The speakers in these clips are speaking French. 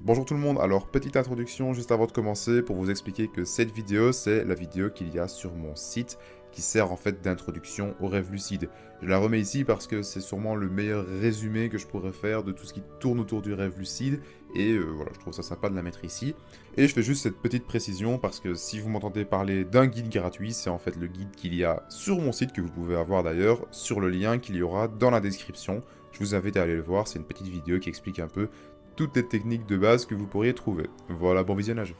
Bonjour tout le monde, alors petite introduction juste avant de commencer pour vous expliquer que cette vidéo c'est la vidéo qu'il y a sur mon site qui sert en fait d'introduction aux rêves lucides. Je la remets ici parce que c'est sûrement le meilleur résumé que je pourrais faire de tout ce qui tourne autour du rêve lucide et voilà, je trouve ça sympa de la mettre ici. Et je fais juste cette petite précision parce que si vous m'entendez parler d'un guide gratuit, c'est en fait le guide qu'il y a sur mon site que vous pouvez avoir d'ailleurs sur le lien qu'il y aura dans la description. Je vous invite à aller le voir, c'est une petite vidéo qui explique un peu toutes les techniques de base que vous pourriez trouver. Voilà, bon visionnage.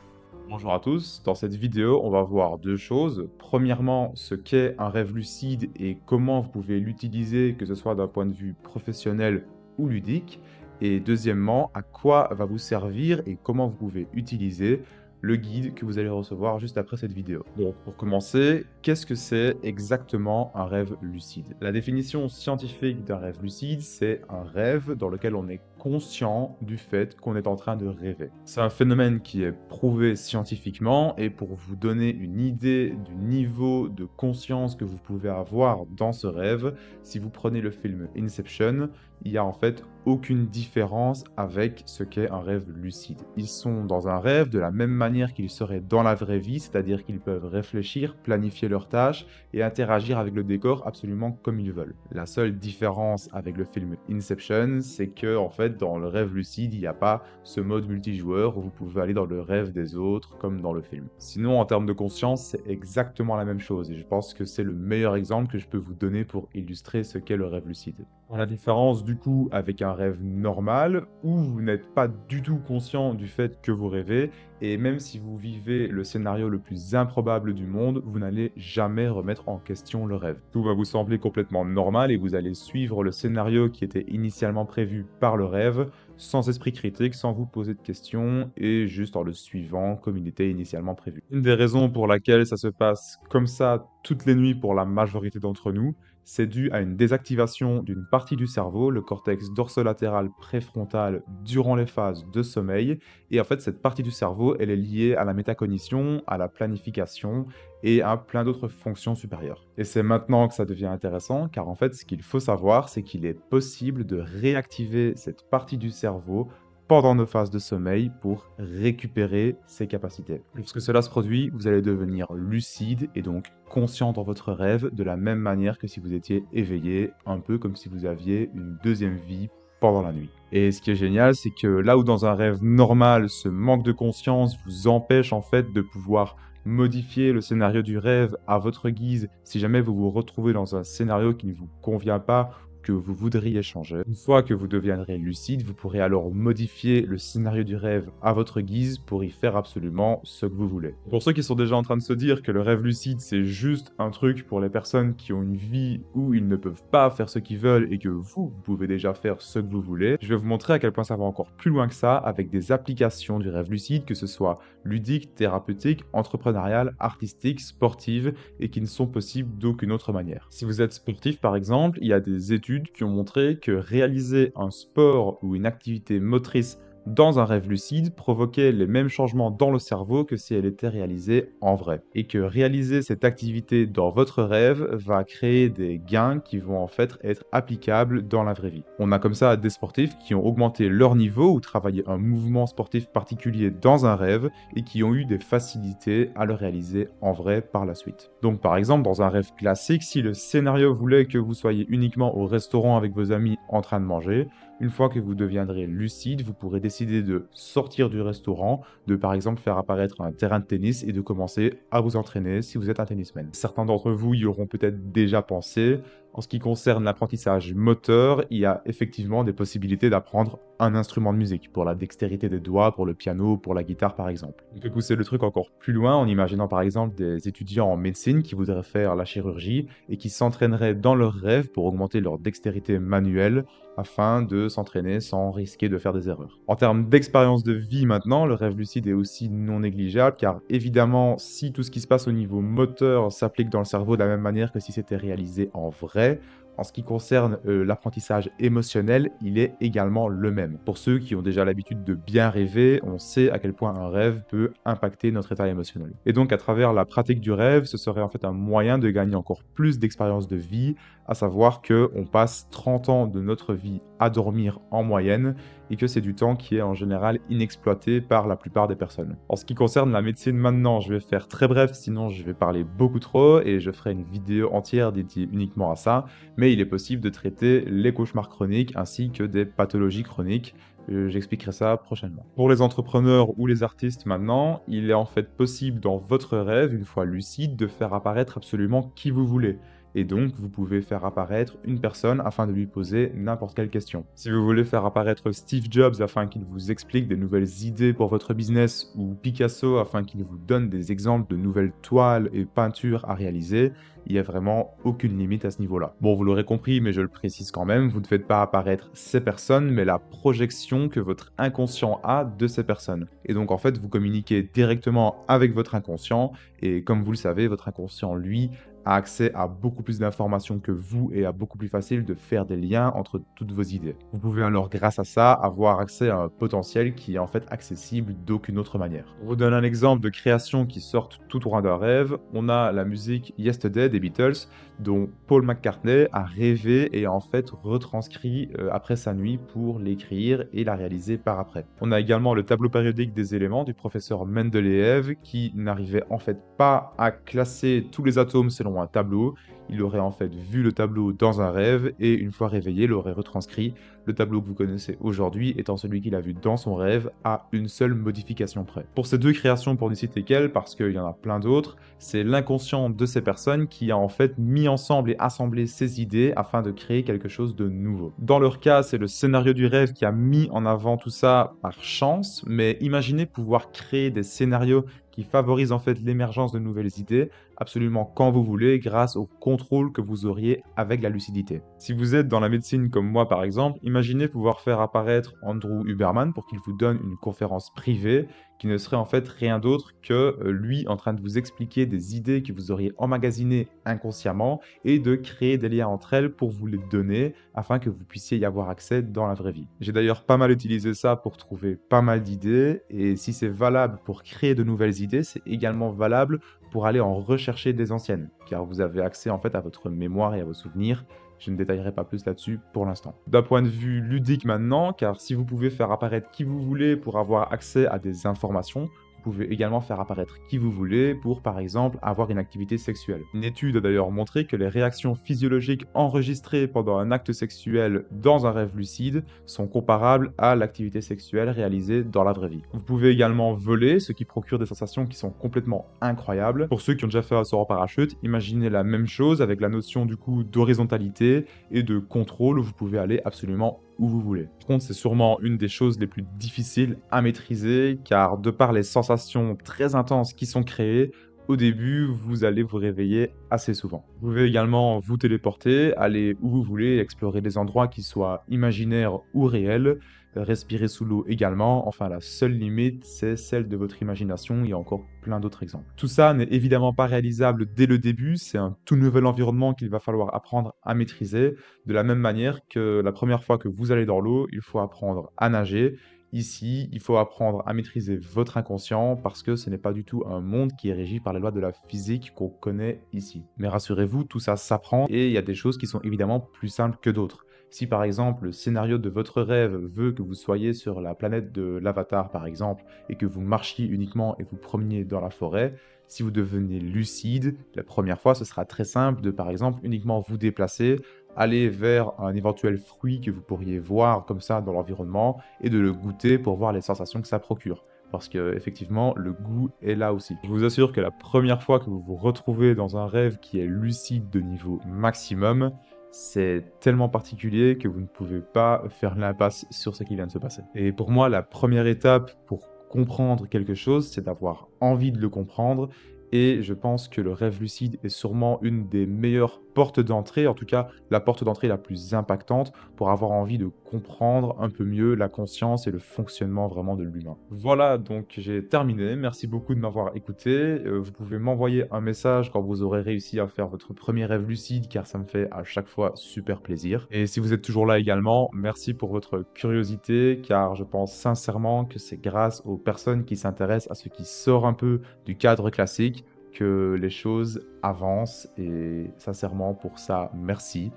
Bonjour à tous, dans cette vidéo on va voir deux choses. Premièrement, ce qu'est un rêve lucide et comment vous pouvez l'utiliser, que ce soit d'un point de vue professionnel ou ludique. Et deuxièmement, à quoi va vous servir et comment vous pouvez utiliser le guide que vous allez recevoir juste après cette vidéo. Donc pour commencer, qu'est-ce que c'est exactement un rêve lucide? La définition scientifique d'un rêve lucide, c'est un rêve dans lequel on est conscient du fait qu'on est en train de rêver. C'est un phénomène qui est prouvé scientifiquement et pour vous donner une idée du niveau de conscience que vous pouvez avoir dans ce rêve, si vous prenez le film Inception, il n'y a en fait aucune différence avec ce qu'est un rêve lucide. Ils sont dans un rêve de la même manière qu'ils seraient dans la vraie vie, c'est-à-dire qu'ils peuvent réfléchir, planifier leurs tâches et interagir avec le décor absolument comme ils veulent. La seule différence avec le film Inception, c'est que en fait dans le rêve lucide, il n'y a pas ce mode multijoueur où vous pouvez aller dans le rêve des autres comme dans le film. Sinon, en termes de conscience, c'est exactement la même chose et je pense que c'est le meilleur exemple que je peux vous donner pour illustrer ce qu'est le rêve lucide. La différence du coup avec un rêve normal où vous n'êtes pas du tout conscient du fait que vous rêvez et même si vous vivez le scénario le plus improbable du monde, vous n'allez jamais remettre en question le rêve. Tout va vous sembler complètement normal et vous allez suivre le scénario qui était initialement prévu par le rêve sans esprit critique, sans vous poser de questions et juste en le suivant comme il était initialement prévu. Une des raisons pour laquelle ça se passe comme ça toutes les nuits pour la majorité d'entre nous, c'est dû à une désactivation d'une partie du cerveau, le cortex dorsolatéral préfrontal, durant les phases de sommeil. Et en fait, cette partie du cerveau, elle est liée à la métacognition, à la planification et à plein d'autres fonctions supérieures. Et c'est maintenant que ça devient intéressant, car en fait, ce qu'il faut savoir, c'est qu'il est possible de réactiver cette partie du cerveau pendant nos phases de sommeil pour récupérer ses capacités. Lorsque cela se produit, vous allez devenir lucide et donc conscient dans votre rêve de la même manière que si vous étiez éveillé, un peu comme si vous aviez une deuxième vie pendant la nuit. Et ce qui est génial, c'est que là où dans un rêve normal, ce manque de conscience vous empêche en fait de pouvoir modifier le scénario du rêve à votre guise si jamais vous vous retrouvez dans un scénario qui ne vous convient pas que vous voudriez changer. Une fois que vous deviendrez lucide, vous pourrez alors modifier le scénario du rêve à votre guise pour y faire absolument ce que vous voulez. Pour ceux qui sont déjà en train de se dire que le rêve lucide c'est juste un truc pour les personnes qui ont une vie où ils ne peuvent pas faire ce qu'ils veulent et que vous pouvez déjà faire ce que vous voulez, je vais vous montrer à quel point ça va encore plus loin que ça avec des applications du rêve lucide, que ce soit ludique, thérapeutique, entrepreneuriale, artistique, sportive et qui ne sont possibles d'aucune autre manière. Si vous êtes sportif par exemple, il y a des études qui ont montré que réaliser un sport ou une activité motrice dans un rêve lucide provoquait les mêmes changements dans le cerveau que si elle était réalisée en vrai. Et que réaliser cette activité dans votre rêve va créer des gains qui vont en fait être applicables dans la vraie vie. On a comme ça des sportifs qui ont augmenté leur niveau ou travaillé un mouvement sportif particulier dans un rêve et qui ont eu des facilités à le réaliser en vrai par la suite. Donc par exemple, dans un rêve classique, si le scénario voulait que vous soyez uniquement au restaurant avec vos amis en train de manger, une fois que vous deviendrez lucide, vous pourrez décider de sortir du restaurant, de par exemple faire apparaître un terrain de tennis et de commencer à vous entraîner si vous êtes un tennisman. Certains d'entre vous y auront peut-être déjà pensé. En ce qui concerne l'apprentissage moteur, il y a effectivement des possibilités d'apprendre un instrument de musique, pour la dextérité des doigts, pour le piano, pour la guitare par exemple. On peut pousser le truc encore plus loin en imaginant par exemple des étudiants en médecine qui voudraient faire la chirurgie et qui s'entraîneraient dans leurs rêves pour augmenter leur dextérité manuelle afin de s'entraîner sans risquer de faire des erreurs. En termes d'expérience de vie maintenant, le rêve lucide est aussi non négligeable car évidemment si tout ce qui se passe au niveau moteur s'applique dans le cerveau de la même manière que si c'était réalisé en vrai, En ce qui concerne l'apprentissage émotionnel, il est également le même. Pour ceux qui ont déjà l'habitude de bien rêver, on sait à quel point un rêve peut impacter notre état émotionnel. Et donc à travers la pratique du rêve, ce serait en fait un moyen de gagner encore plus d'expérience de vie, à savoir qu'on passe 30 ans de notre vie à dormir en moyenne, et que c'est du temps qui est en général inexploité par la plupart des personnes. En ce qui concerne la médecine maintenant, je vais faire très bref, sinon je vais parler beaucoup trop, et je ferai une vidéo entière dédiée uniquement à ça, mais il est possible de traiter les cauchemars chroniques ainsi que des pathologies chroniques. J'expliquerai ça prochainement. Pour les entrepreneurs ou les artistes maintenant, il est en fait possible dans votre rêve, une fois lucide, de faire apparaître absolument qui vous voulez. Et donc, vous pouvez faire apparaître une personne afin de lui poser n'importe quelle question. Si vous voulez faire apparaître Steve Jobs afin qu'il vous explique des nouvelles idées pour votre business, ou Picasso afin qu'il vous donne des exemples de nouvelles toiles et peintures à réaliser, il n'y a vraiment aucune limite à ce niveau-là. Bon, vous l'aurez compris, mais je le précise quand même, vous ne faites pas apparaître ces personnes, mais la projection que votre inconscient a de ces personnes. Et donc, en fait, vous communiquez directement avec votre inconscient, et comme vous le savez, votre inconscient, lui, a accès à beaucoup plus d'informations que vous et a beaucoup plus facile de faire des liens entre toutes vos idées. Vous pouvez alors, grâce à ça, avoir accès à un potentiel qui est en fait accessible d'aucune autre manière. Pour vous donner un exemple de création qui sort tout droit d'un rêve, on a la musique Yesterday des Beatles, dont Paul McCartney a rêvé et a en fait retranscrit après sa nuit pour l'écrire et la réaliser par après. On a également le tableau périodique des éléments du professeur Mendeleev qui n'arrivait en fait pas à classer tous les atomes selon un tableau. Il aurait en fait vu le tableau dans un rêve et une fois réveillé, l'aurait retranscrit. Le tableau que vous connaissez aujourd'hui étant celui qu'il a vu dans son rêve à une seule modification près. Pour ces deux créations, pour ne citer qu'elles, parce qu'il y en a plein d'autres, c'est l'inconscient de ces personnes qui a en fait mis ensemble et assemblé ces idées afin de créer quelque chose de nouveau. Dans leur cas, c'est le scénario du rêve qui a mis en avant tout ça par chance, mais imaginez pouvoir créer des scénarios qui favorisent en fait l'émergence de nouvelles idées absolument quand vous voulez grâce au contrôle que vous auriez avec la lucidité. Si vous êtes dans la médecine comme moi par exemple, imaginez pouvoir faire apparaître Andrew Huberman pour qu'il vous donne une conférence privée qui ne serait en fait rien d'autre que lui en train de vous expliquer des idées que vous auriez emmagasinées inconsciemment et de créer des liens entre elles pour vous les donner afin que vous puissiez y avoir accès dans la vraie vie. J'ai d'ailleurs pas mal utilisé ça pour trouver pas mal d'idées et si c'est valable pour créer de nouvelles idées, c'est également valable pour aller en rechercher des anciennes, car vous avez accès en fait à votre mémoire et à vos souvenirs. Je ne détaillerai pas plus là-dessus pour l'instant. D'un point de vue ludique maintenant, car si vous pouvez faire apparaître qui vous voulez pour avoir accès à des informations, vous pouvez également faire apparaître qui vous voulez pour, par exemple, avoir une activité sexuelle. Une étude a d'ailleurs montré que les réactions physiologiques enregistrées pendant un acte sexuel dans un rêve lucide sont comparables à l'activité sexuelle réalisée dans la vraie vie. Vous pouvez également voler, ce qui procure des sensations qui sont complètement incroyables. Pour ceux qui ont déjà fait un saut en parachute, imaginez la même chose avec la notion du coup d'horizontalité et de contrôle où vous pouvez aller absolument où vous voulez. Par contre, c'est sûrement une des choses les plus difficiles à maîtriser, car de par les sensations très intenses qui sont créées, au début, vous allez vous réveiller assez souvent. Vous pouvez également vous téléporter, aller où vous voulez, explorer des endroits qui soient imaginaires ou réels, respirer sous l'eau également. Enfin, la seule limite, c'est celle de votre imagination. Il y a encore plein d'autres exemples. Tout ça n'est évidemment pas réalisable dès le début. C'est un tout nouvel environnement qu'il va falloir apprendre à maîtriser. De la même manière que la première fois que vous allez dans l'eau, il faut apprendre à nager. Ici, il faut apprendre à maîtriser votre inconscient parce que ce n'est pas du tout un monde qui est régi par les lois de la physique qu'on connaît ici. Mais rassurez-vous, tout ça s'apprend et il y a des choses qui sont évidemment plus simples que d'autres. Si par exemple le scénario de votre rêve veut que vous soyez sur la planète de l'Avatar par exemple et que vous marchiez uniquement et vous promeniez dans la forêt, si vous devenez lucide, la première fois ce sera très simple de par exemple uniquement vous déplacer, aller vers un éventuel fruit que vous pourriez voir comme ça dans l'environnement et de le goûter pour voir les sensations que ça procure. Parce que effectivement, le goût est là aussi. Je vous assure que la première fois que vous vous retrouvez dans un rêve qui est lucide de niveau maximum, c'est tellement particulier que vous ne pouvez pas faire l'impasse sur ce qui vient de se passer. Et pour moi, la première étape pour comprendre quelque chose, c'est d'avoir envie de le comprendre et je pense que le rêve lucide est sûrement une des meilleures portes d'entrée, en tout cas la porte d'entrée la plus impactante pour avoir envie de comprendre un peu mieux la conscience et le fonctionnement vraiment de l'humain. Voilà, donc j'ai terminé. Merci beaucoup de m'avoir écouté. Vous pouvez m'envoyer un message quand vous aurez réussi à faire votre premier rêve lucide, car ça me fait à chaque fois super plaisir. Et si vous êtes toujours là également, merci pour votre curiosité, car je pense sincèrement que c'est grâce aux personnes qui s'intéressent à ce qui sort un peu du cadre classique que les choses avancent, et sincèrement pour ça, merci.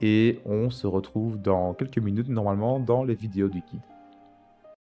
Et on se retrouve dans quelques minutes normalement dans les vidéos du guide.